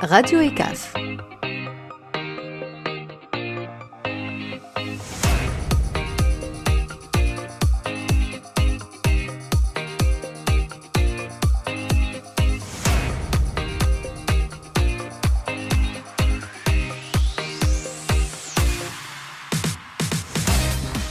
Radio ECAF.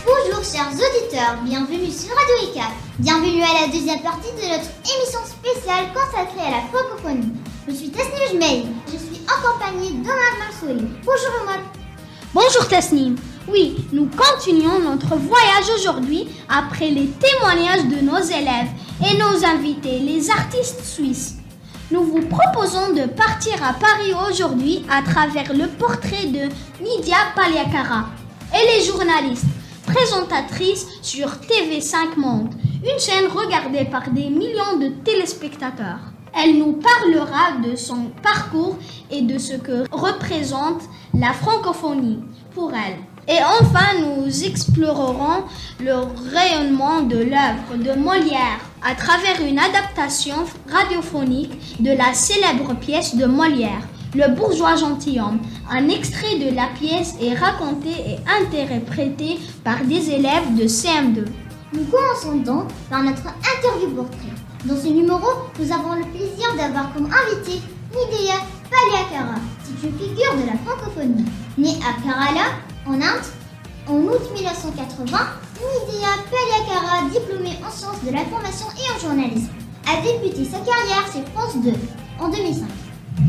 Bonjour chers auditeurs, bienvenue sur Radio ECAF. Bienvenue à la deuxième partie de notre émission spéciale consacrée à la francophonie. Je suis Tasnim Jmeil, je suis en compagnie d'Omar Mansouri. Bonjour Omar. Bonjour Tasnim. Oui, nous continuons notre voyage aujourd'hui après les témoignages de nos élèves et nos invités, les artistes suisses. Nous vous proposons de partir à Paris aujourd'hui à travers le portrait de Nidia Paliakara. Elle est journaliste, présentatrice sur TV5 Monde, une chaîne regardée par des millions de téléspectateurs. Elle nous parlera de son parcours et de ce que représente la francophonie pour elle. Et enfin, nous explorerons le rayonnement de l'œuvre de Molière à travers une adaptation radiophonique de la célèbre pièce de Molière, Le bourgeois gentilhomme. Un extrait de la pièce est raconté et interprété par des élèves de CM2. Nous commençons donc par notre interview portrait. Dans ce numéro, nous avons le plaisir d'avoir comme invité Nidia Paliakara. C'est une figure de la francophonie. Née à Kerala, en Inde, en août 1980, Nidia Paliakara, diplômée en sciences de l'information et en journalisme, a débuté sa carrière sur France 2 en 2005.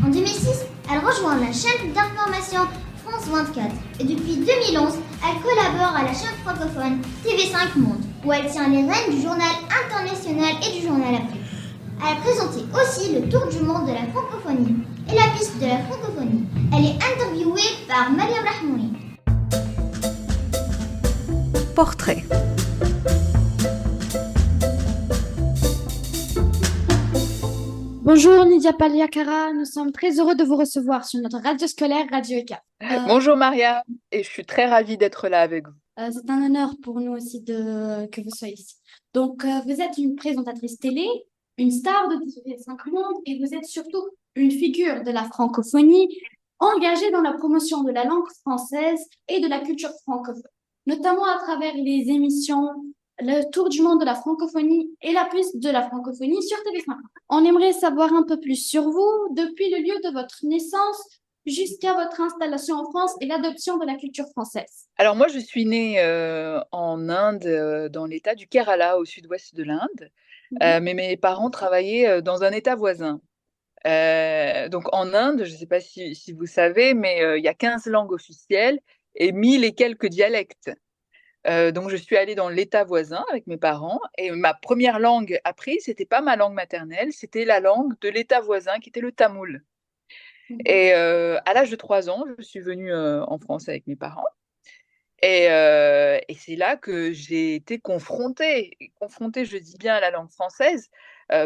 En 2006, elle rejoint la chaîne d'information France 24 et depuis 2011, elle collabore à la chaîne francophone TV5 Monde, où elle tient les rênes du journal international et du journal Afrique. Elle a présenté aussi le tour du monde de la francophonie et la piste de la francophonie. Elle est interviewée par Mariam Rahmouni. Portrait. Bonjour Nidia Paliakara, nous sommes très heureux de vous recevoir sur notre radio scolaire Radio ECAF. Bonjour Maria, et je suis très ravie d'être là avec vous. C'est un honneur pour nous aussi que vous soyez ici. Donc, vous êtes une présentatrice télé, une star de TV5 Monde et vous êtes surtout une figure de la francophonie engagée dans la promotion de la langue française et de la culture francophone, notamment à travers les émissions Le Tour du monde de la francophonie et la piste de la francophonie sur TV5. On aimerait savoir un peu plus sur vous, depuis le lieu de votre naissance jusqu'à votre installation en France et l'adoption de la culture française. Alors moi, je suis née en Inde, dans l'état du Kerala, au sud-ouest de l'Inde, mais mes parents travaillaient dans un état voisin. Donc en Inde, je ne sais pas si vous savez, mais il y a 15 langues officielles et 1000 et quelques dialectes. Donc je suis allée dans l'état voisin avec mes parents et ma première langue apprise, c'était pas ma langue maternelle, c'était la langue de l'état voisin qui était le tamoul. Et à l'âge de 3 ans, je suis venue en France avec mes parents. Et c'est là que j'ai été confrontée, je dis bien, à la langue française,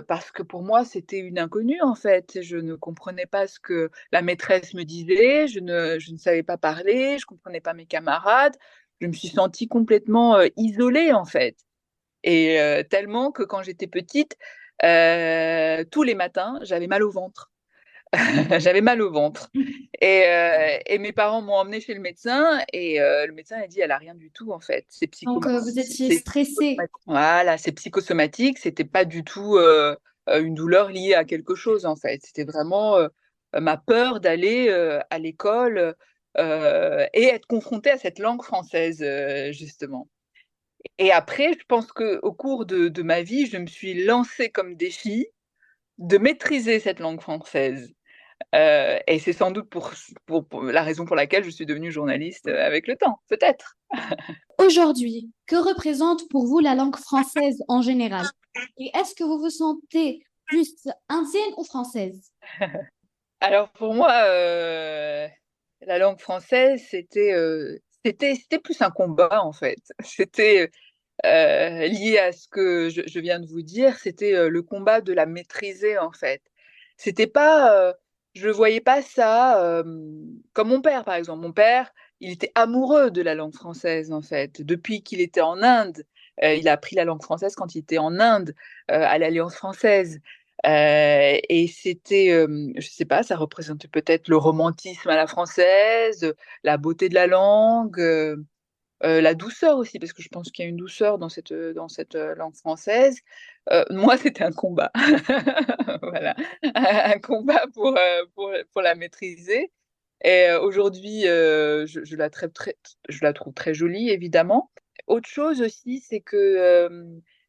parce que pour moi, c'était une inconnue, en fait. Je ne comprenais pas ce que la maîtresse me disait, je ne savais pas parler, je ne comprenais pas mes camarades. Je me suis sentie complètement isolée, en fait. Et tellement que quand j'étais petite, tous les matins, j'avais mal au ventre. J'avais mal au ventre. Et mes parents m'ont emmenée chez le médecin et le médecin a dit elle a rien du tout en fait. C'est Donc, vous étiez stressée. Voilà, c'est psychosomatique. C'était pas du tout une douleur liée à quelque chose en fait. C'était vraiment ma peur d'aller à l'école et être confrontée à cette langue française justement. Et après, je pense qu'au cours de ma vie, je me suis lancée comme défi de maîtriser cette langue française. Et c'est sans doute pour la raison pour laquelle je suis devenue journaliste avec le temps, peut-être. Aujourd'hui, que représente pour vous la langue française en général? Et est-ce que vous vous sentez plus indienne ou française? Alors pour moi, la langue française, c'était plus un combat en fait. C'était lié à ce que je viens de vous dire, c'était le combat de la maîtriser en fait. C'était pas, je voyais pas ça comme mon père par exemple. Mon père, il était amoureux de la langue française en fait. Depuis qu'il était en Inde, il a appris la langue française quand il était en Inde, à l'Alliance française. Et c'était, je sais pas, ça représentait peut-être le romantisme à la française, la beauté de la langue, la douceur aussi, parce que je pense qu'il y a une douceur dans cette langue française. Moi, c'était un combat. Voilà, un combat pour la maîtriser. Et aujourd'hui, je la trouve très jolie, évidemment. Autre chose aussi, c'est que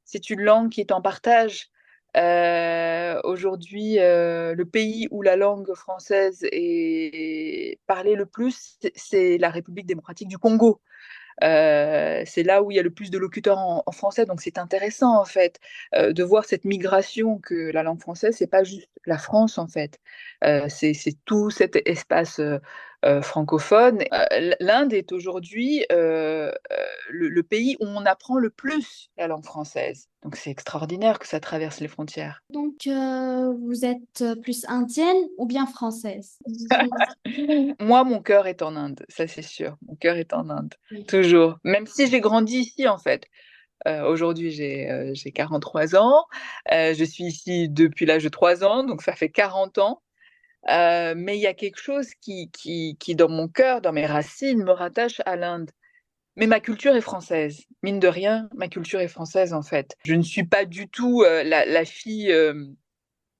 c'est une langue qui est en partage. Aujourd'hui, le pays où la langue française est parlée le plus, c'est la République démocratique du Congo. C'est là où il y a le plus de locuteurs en français, donc c'est intéressant en fait de voir cette migration que la langue française, c'est pas juste la France en fait, c'est tout cet espace francophone. L'Inde est aujourd'hui le pays où on apprend le plus la langue française, donc c'est extraordinaire que ça traverse les frontières. Donc, vous êtes plus indienne ou bien française? Moi, mon cœur est en Inde, ça c'est sûr. Mon cœur est en Inde, Oui. toujours. Même si j'ai grandi ici, en fait. Aujourd'hui, j'ai 43 ans. Je suis ici depuis l'âge de 3 ans, donc ça fait 40 ans. Mais il y a quelque chose qui, dans mon cœur, dans mes racines, me rattache à l'Inde. Mais ma culture est française. Mine de rien, ma culture est française, en fait. Je ne suis pas du tout la fille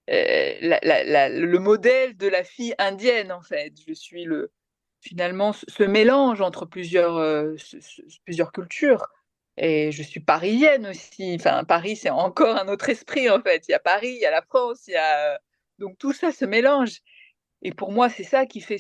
le modèle de la fille indienne, en fait. Je suis finalement ce mélange entre plusieurs cultures. Et je suis parisienne aussi. Enfin, Paris, c'est encore un autre esprit, en fait. Il y a Paris, il y a la France, donc tout ça se mélange. Et pour moi, c'est ça qui fait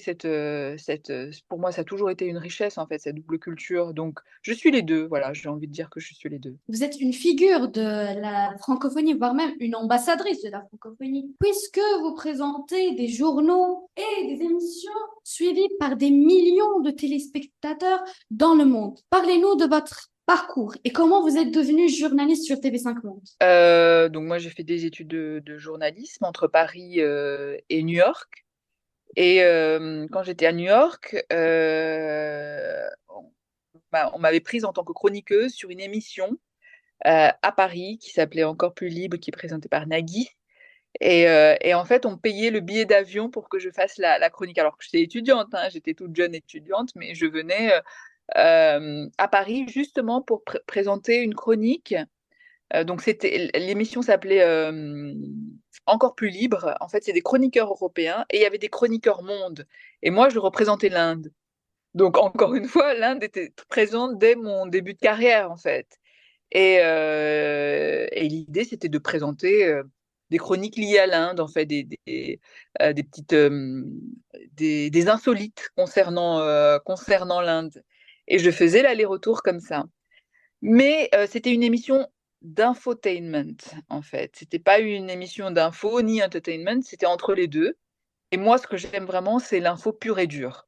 pour moi, ça a toujours été une richesse, en fait, cette double culture. Donc, je suis les deux. Voilà, j'ai envie de dire que je suis les deux. Vous êtes une figure de la francophonie, voire même une ambassadrice de la francophonie, puisque vous présentez des journaux et des émissions suivies par des millions de téléspectateurs dans le monde. Parlez-nous de votre parcours et comment vous êtes devenue journaliste sur TV5 Monde. Donc moi, j'ai fait des études de journalisme entre Paris et New York. Et quand j'étais à New York, on m'avait prise en tant que chroniqueuse sur une émission à Paris qui s'appelait Encore plus libre, qui est présentée par Nagui. Et en fait, on me payait le billet d'avion pour que je fasse la chronique. Alors que j'étais étudiante, hein, j'étais toute jeune étudiante, mais je venais à Paris justement pour présenter une chronique. Donc l'émission s'appelait Encore plus libre. En fait, c'est des chroniqueurs européens et il y avait des chroniqueurs monde. Et moi, je représentais l'Inde. Donc encore une fois, l'Inde était présente dès mon début de carrière en fait. Et l'idée, c'était de présenter des chroniques liées à l'Inde, en fait, des petites, des insolites concernant l'Inde. Et je faisais l'aller-retour comme ça. Mais c'était une émission d'infotainment, en fait. C'était pas une émission d'info ni entertainment, c'était entre les deux. Et moi, ce que j'aime vraiment, c'est l'info pure et dure.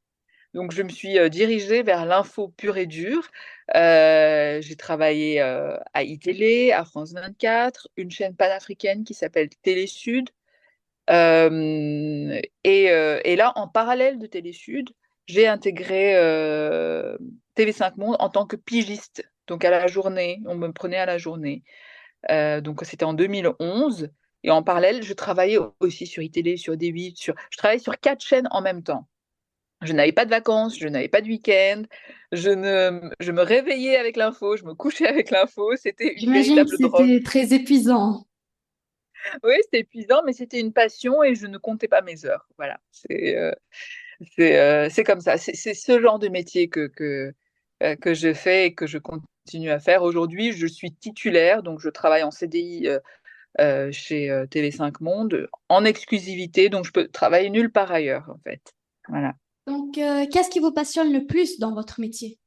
Donc, je me suis dirigée vers l'info pure et dure. J'ai travaillé à iTélé, à France 24, une chaîne panafricaine qui s'appelle Télé Sud. Et là, en parallèle de Télé Sud, j'ai intégré TV5 Monde en tant que pigiste. Donc, à la journée, on me prenait à la journée. Donc, c'était en 2011. Et en parallèle, je travaillais aussi sur iTélé, sur D8, je travaillais sur 4 chaînes en même temps. Je n'avais pas de vacances, je n'avais pas de week-end, je me réveillais avec l'info, je me couchais avec l'info, c'était une J'imagine que véritable drogue. c'était très épuisant. Oui, c'était épuisant, mais c'était une passion et je ne comptais pas mes heures. Voilà, c'est comme ça. C'est ce genre de métier que je fais et que je continue à faire. Aujourd'hui, je suis titulaire, donc je travaille en CDI chez TV5 Monde, en exclusivité, donc je peux travailler nulle part ailleurs, en fait. Voilà. Donc, qu'est-ce qui vous passionne le plus dans votre métier?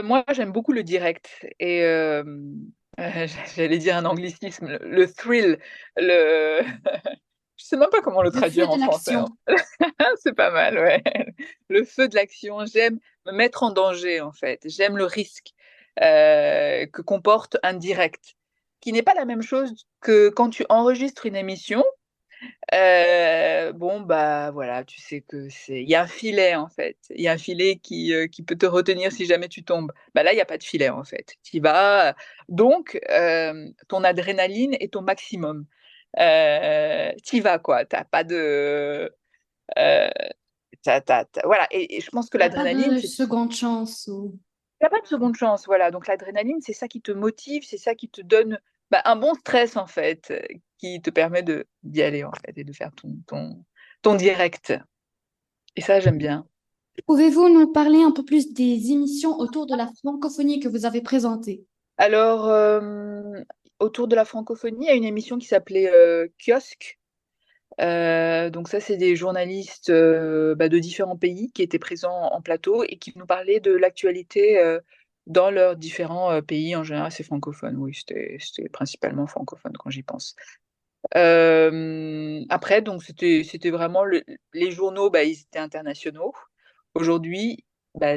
Moi, j'aime beaucoup le direct et j'allais dire un anglicisme, le thrill, le je sais même pas comment le Le feu traduire en de français, l'action. hein. C'est pas mal, ouais. Le feu de l'action, j'aime me mettre en danger, en fait. J'aime le risque que comporte un direct, qui n'est pas la même chose que quand tu enregistres une émission. Bon, bah, voilà, tu sais il y a un filet, en fait. Il y a un filet qui peut te retenir si jamais tu tombes. Bah, là, il y a pas de filet, en fait. Tu y vas, donc ton adrénaline est au maximum. t'y vas, quoi. T'as pas de... euh, voilà. Et je pense que Il n'y a pas l'adrénaline, de c'est... seconde chance ou... T'as pas de seconde chance, voilà. Donc l'adrénaline, c'est ça qui te motive, c'est ça qui te donne un bon stress, en fait, qui te permet d'y aller, en fait, et de faire ton direct. Et ça, j'aime bien. Pouvez-vous nous parler un peu plus des émissions autour de la francophonie que vous avez présentées? Alors, autour de la francophonie, il y a une émission qui s'appelait Kiosque. Donc ça, c'est des journalistes de différents pays qui étaient présents en plateau et qui nous parlaient de l'actualité dans leurs différents pays. En général, c'est francophone. Oui, c'était principalement francophone quand j'y pense. Après, donc c'était vraiment les journaux, ils étaient internationaux. Aujourd'hui,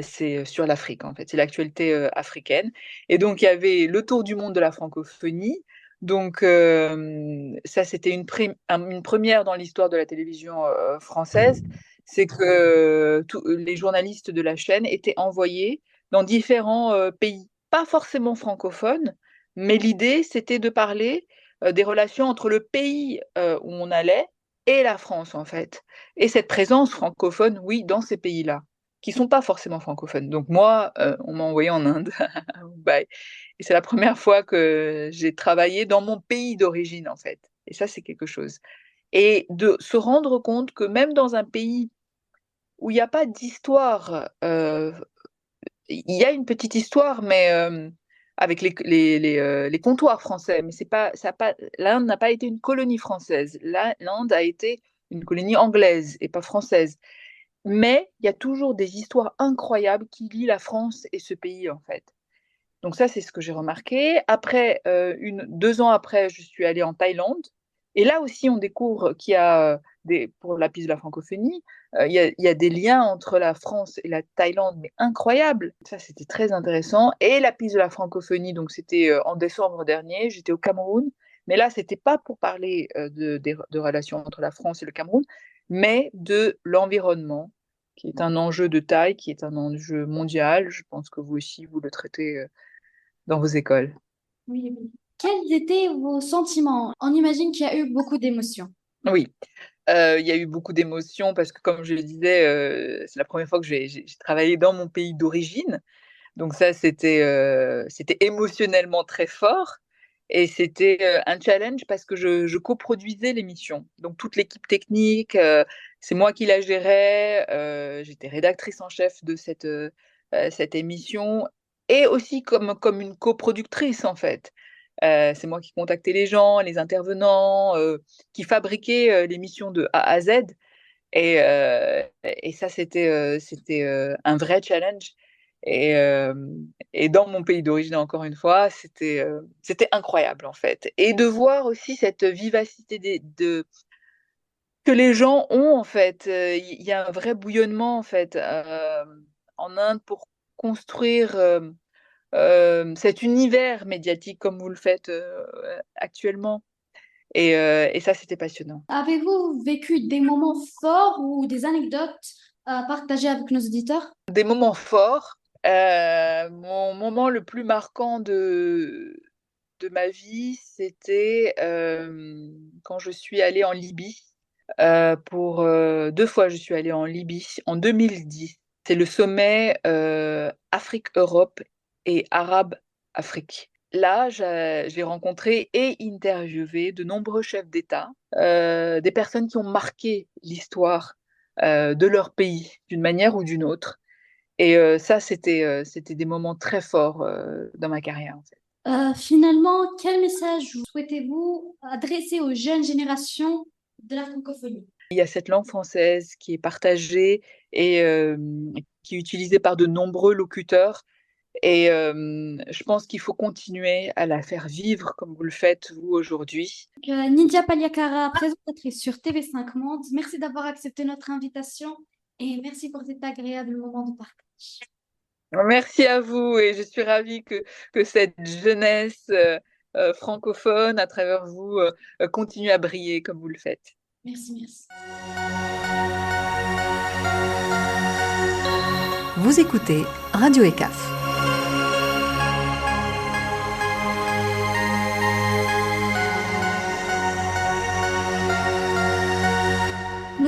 c'est sur l'Afrique, en fait. C'est l'actualité africaine. Et donc, il y avait le tour du monde de la francophonie. Donc, ça, c'était une première dans l'histoire de la télévision française. C'est que tous les journalistes de la chaîne étaient envoyés dans différents pays, pas forcément francophones, mais l'idée, c'était de parler des relations entre le pays où on allait et la France, en fait. Et cette présence francophone, oui, dans ces pays-là qui sont pas forcément francophones. Donc moi, on m'a envoyé en Inde, à Mumbai. Et c'est la première fois que j'ai travaillé dans mon pays d'origine, en fait. Et ça, c'est quelque chose. Et de se rendre compte que même dans un pays où il n'y a pas d'histoire, il y a une petite histoire, mais avec les comptoirs français, mais c'est pas, ça a pas, l'Inde n'a pas été une colonie française. L'Inde a été une colonie anglaise et pas française. Mais il y a toujours des histoires incroyables qui lient la France et ce pays, en fait. Donc ça, c'est ce que j'ai remarqué. Après, 2 ans après, je suis allée en Thaïlande. Et là aussi, on découvre qu'il y a, pour la piste de la francophonie, il y a des liens entre la France et la Thaïlande, mais incroyables. Ça, c'était très intéressant. Et la piste de la francophonie, donc c'était en décembre dernier, j'étais au Cameroun. Mais là, c'était pas pour parler de relations entre la France et le Cameroun, mais de l'environnement, qui est un enjeu de taille, qui est un enjeu mondial. Je pense que vous aussi, vous le traitez dans vos écoles. Oui, oui. Quels étaient vos sentiments? On imagine qu'il y a eu beaucoup d'émotions. Oui, il y a eu beaucoup d'émotions parce que, comme je le disais, c'est la première fois que j'ai travaillé dans mon pays d'origine. Donc ça, c'était émotionnellement très fort et c'était un challenge parce que je coproduisais l'émission. Donc toute l'équipe technique, c'est moi qui la gérais. J'étais rédactrice en chef de cette émission et aussi comme une coproductrice, en fait. C'est moi qui contactais les gens, les intervenants, qui fabriquait l'émission de A à Z. Et ça, c'était un vrai challenge. Et, euh, et dans mon pays d'origine, encore une fois, c'était incroyable, en fait. Et de voir aussi cette vivacité que les gens ont, en fait. Il y a un vrai bouillonnement, en fait, en Inde pour construire cet univers médiatique comme vous le faites actuellement. Et ça, c'était passionnant. Avez-vous vécu des moments forts ou des anecdotes à partager avec nos auditeurs? Des moments forts. Mon moment le plus marquant de ma vie, c'était quand je suis allée en Libye. Pour 2 fois, je suis allée en Libye en 2010. C'est le sommet Afrique-Europe et Arabe-Afrique. Là, j'ai rencontré et interviewé de nombreux chefs d'État, des personnes qui ont marqué l'histoire de leur pays d'une manière ou d'une autre. Et ça, c'était des moments très forts dans ma carrière, en fait. Finalement, quel message souhaitez-vous adresser aux jeunes générations de la francophonie? Il y a cette langue française qui est partagée et qui est utilisée par de nombreux locuteurs. Et je pense qu'il faut continuer à la faire vivre comme vous le faites, vous, aujourd'hui. Nidia Paliakara, présentatrice sur TV5 Monde, merci d'avoir accepté notre invitation et merci pour cet agréable moment de partage. Merci à vous et je suis ravie que cette jeunesse francophone, à travers vous, continue à briller comme vous le faites. Merci, merci. Vous écoutez Radio ECAF.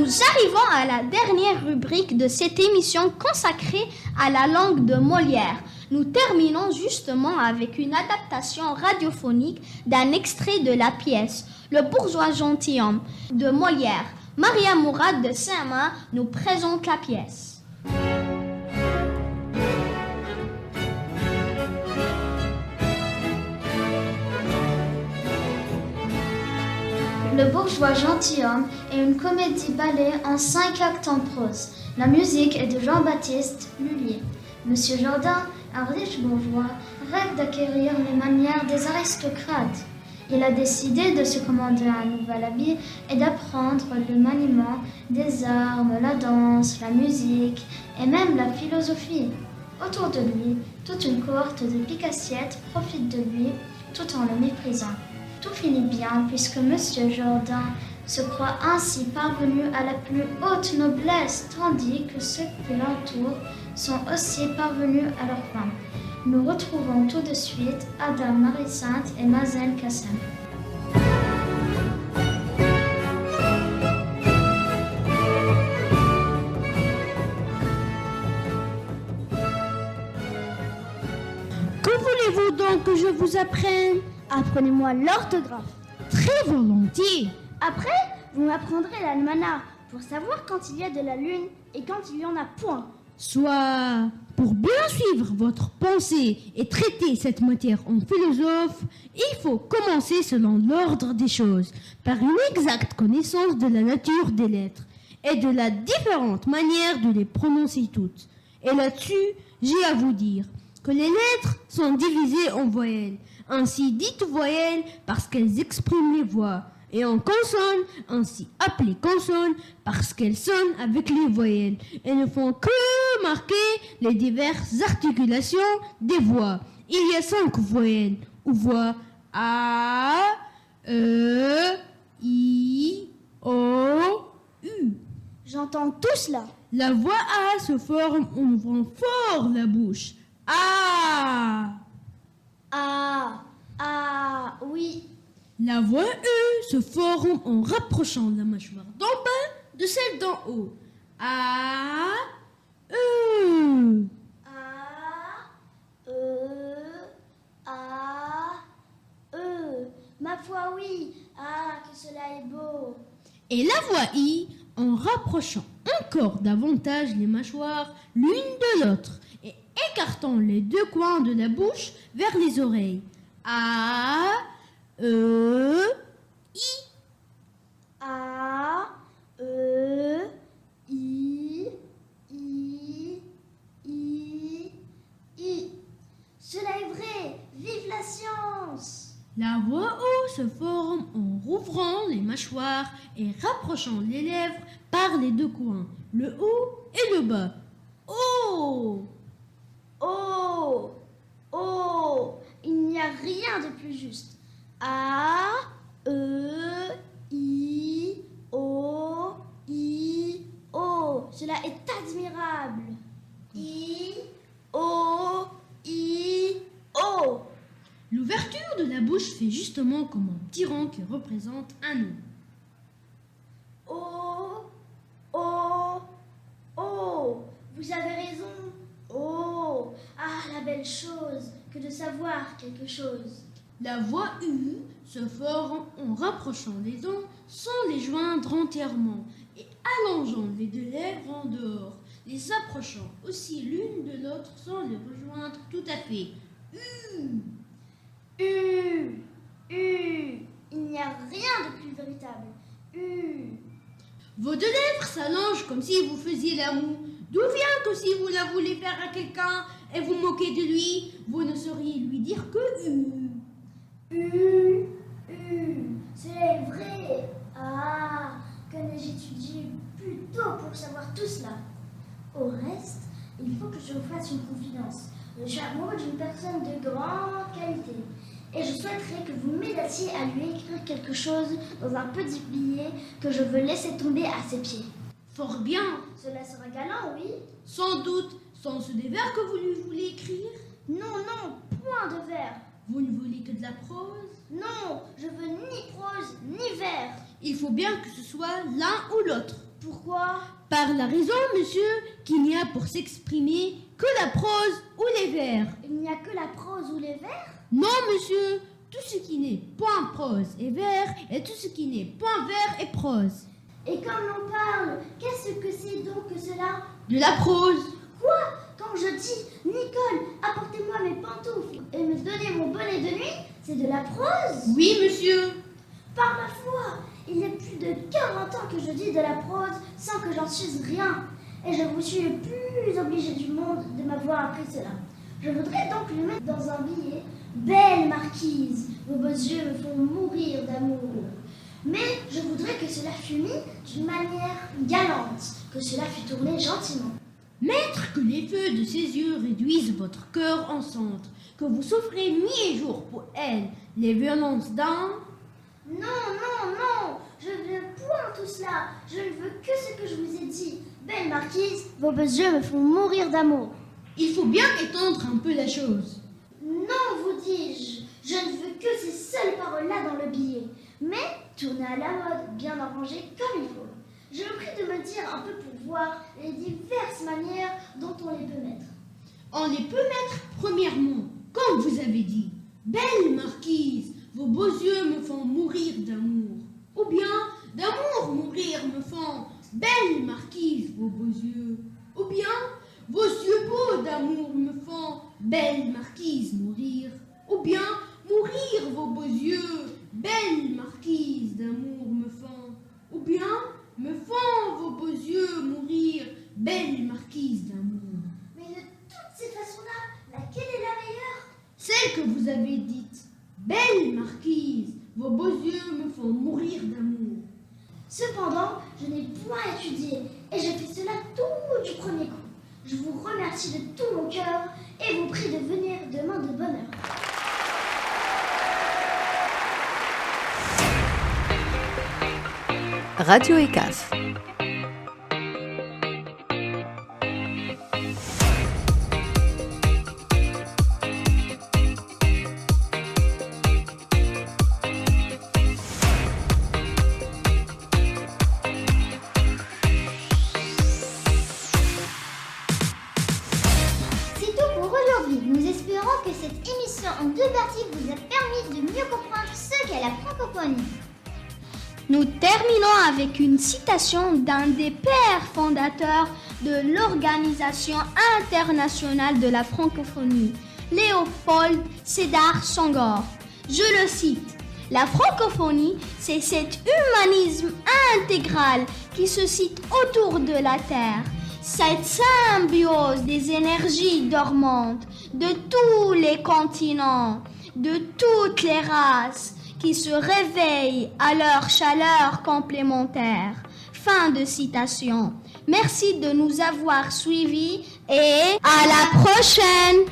Nous arrivons à la dernière rubrique de cette émission consacrée à la langue de Molière. Nous terminons justement avec une adaptation radiophonique d'un extrait de la pièce Le bourgeois gentilhomme de Molière. Maria Mourad de Saint-Main nous présente la pièce. Le bourgeois gentilhomme est une comédie-ballet en 5 actes en prose. La musique est de Jean-Baptiste Lullier. Monsieur Jourdain, un riche bourgeois, rêve d'acquérir les manières des aristocrates. Il a décidé de se commander un nouvel habit et d'apprendre le maniement des armes, la danse, la musique et même la philosophie. Autour de lui, toute une cohorte de pique-assiettes profite de lui tout en le méprisant. Tout finit bien puisque Monsieur Jourdain se croit ainsi parvenu à la plus haute noblesse, tandis que ceux qui l'entourent sont aussi parvenus à leur fin. Nous retrouvons tout de suite Adam Marie-Sainte et Mazen Kassem. Que voulez-vous donc que je vous apprenne? Apprenez-moi l'orthographe. Très volontiers. Après, vous m'apprendrez l'almanach pour savoir quand il y a de la lune et quand il y en a point. Soit, pour bien suivre votre pensée et traiter cette matière en philosophe, il faut commencer selon l'ordre des choses, par une exacte connaissance de la nature des lettres et de la différente manière de les prononcer toutes. Et là-dessus, j'ai à vous dire que les lettres sont divisées en voyelles, ainsi dites voyelles parce qu'elles expriment les voix, et en consonnes, ainsi appelées consonnes parce qu'elles sonnent avec les voyelles et ne font que marquer les diverses articulations des voix. Il y a 5 voyelles ou voix A, E, I, O, U. J'entends tout cela. La voix A se forme en ouvrant fort la bouche. A. Ah, oui. La voix E se forme en rapprochant la mâchoire d'en bas de celle d'en haut. A, E. Ma foi, oui. Ah, que cela est beau. Et la voix I en rapprochant encore davantage les mâchoires l'une de l'autre et écartant les 2 coins de la bouche vers les oreilles. A, E, I. A, E, I. Cela est vrai. Vive la science. La voix O se forme en rouvrant les mâchoires et rapprochant les lèvres par les 2 coins, le haut et le bas. O. Oh, il n'y a rien de plus juste. A, E, I, O. Cela est admirable. I, O. L'ouverture de la bouche fait justement comme un petit rond qui représente un O. Oh, vous avez raison. Oh, la belle chose que de savoir quelque chose. La voix U se forme en rapprochant les dents sans les joindre entièrement et allongeant les 2 lèvres en dehors, les approchant aussi l'une de l'autre sans les rejoindre tout à fait. Il n'y a rien de plus véritable. Vos 2 lèvres s'allongent comme si vous faisiez l'amour. D'où vient que si vous la voulez faire à quelqu'un et vous moquez de lui, vous ne sauriez lui dire que C'est vrai. Que n'ai-je étudié plus tôt pour savoir tout cela. Au reste, il faut que je vous fasse une confidence. Je suis amoureux d'une personne de grande qualité. Et je souhaiterais que vous m'aidiez à lui écrire quelque chose dans un petit billet que je veux laisser tomber à ses pieds. Fort bien. Cela sera galant, oui. Sans doute, sans ce des vers que vous lui voulez écrire. Non, point de vers. Vous ne voulez que de la prose? Non, je veux ni prose ni vers. Il faut bien que ce soit l'un ou l'autre. Pourquoi? Pourquoi? Par la raison, monsieur, qu'il n'y a pour s'exprimer que la prose ou les vers. Il n'y a que la prose ou les vers? Non, monsieur, tout ce qui n'est point prose est vers, et tout ce qui n'est point vers est prose. Et comme l'on parle, qu'est-ce que c'est donc que cela? De la prose. Quoi? Quand je dis « Nicole, apportez-moi mes pantoufles et me donnez mon bonnet de nuit », c'est de la prose? Oui, monsieur. Par ma foi, il y a plus de 40 ans que je dis de la prose sans que j'en suise rien. Et je vous suis le plus obligé du monde de m'avoir appris cela. Je voudrais donc le mettre dans un billet. « Belle marquise, vos beaux yeux me font mourir d'amour. » Mais je voudrais que cela fût mis d'une manière galante, que cela fût tourné gentiment. Maître, que les feux de ses yeux réduisent votre cœur en cendres, que vous souffrez nuit et jour pour elle, les violences d'un... Non, non, non, je ne veux point tout cela. Je ne veux que ce que je vous ai dit. Belle marquise, vos beaux yeux me font mourir d'amour. Il faut bien étendre un peu la chose. Non, vous dis-je, je ne veux que ces seules paroles-là dans le billet, mais tournées à la mode, bien arrangées comme il faut. Je vous prie de me dire un peu pour voir les diverses manières dont on les peut mettre. On les peut mettre premièrement, comme vous avez dit. Belle marquise, vos beaux yeux me font mourir d'amour. Ou bien, d'amour mourir me font. Belle marquise, vos beaux yeux. Ou bien, vos yeux beaux d'amour me font. Belle marquise, mourir. Ou bien, mourir vos beaux yeux. Belle marquise d'amour me font. Ou bien, me font vos beaux yeux mourir. Belle marquise d'amour. Mais de toutes ces façons-là, laquelle est la meilleure? Celle que vous avez dite. Belle marquise, vos beaux yeux me font mourir d'amour. Cependant, je n'ai point étudié et je fais cela tout du premier coup. Je vous remercie de tout mon cœur et vous prie de venir demain de bonne heure. Radio ECAF. C'est tout pour aujourd'hui. Nous espérons que cette émission en 2 parties vous a permis de mieux comprendre ce qu'est la francophonie. Nous terminons avec une citation d'un des pères fondateurs de l'Organisation internationale de la francophonie, Léopold Sédar Senghor. Je le cite: « La francophonie, c'est cet humanisme intégral qui se cite autour de la Terre, cette symbiose des énergies dormantes de tous les continents, de toutes les races, qui se réveillent à leur chaleur complémentaire. » Fin de citation. Merci de nous avoir suivis et à la prochaine!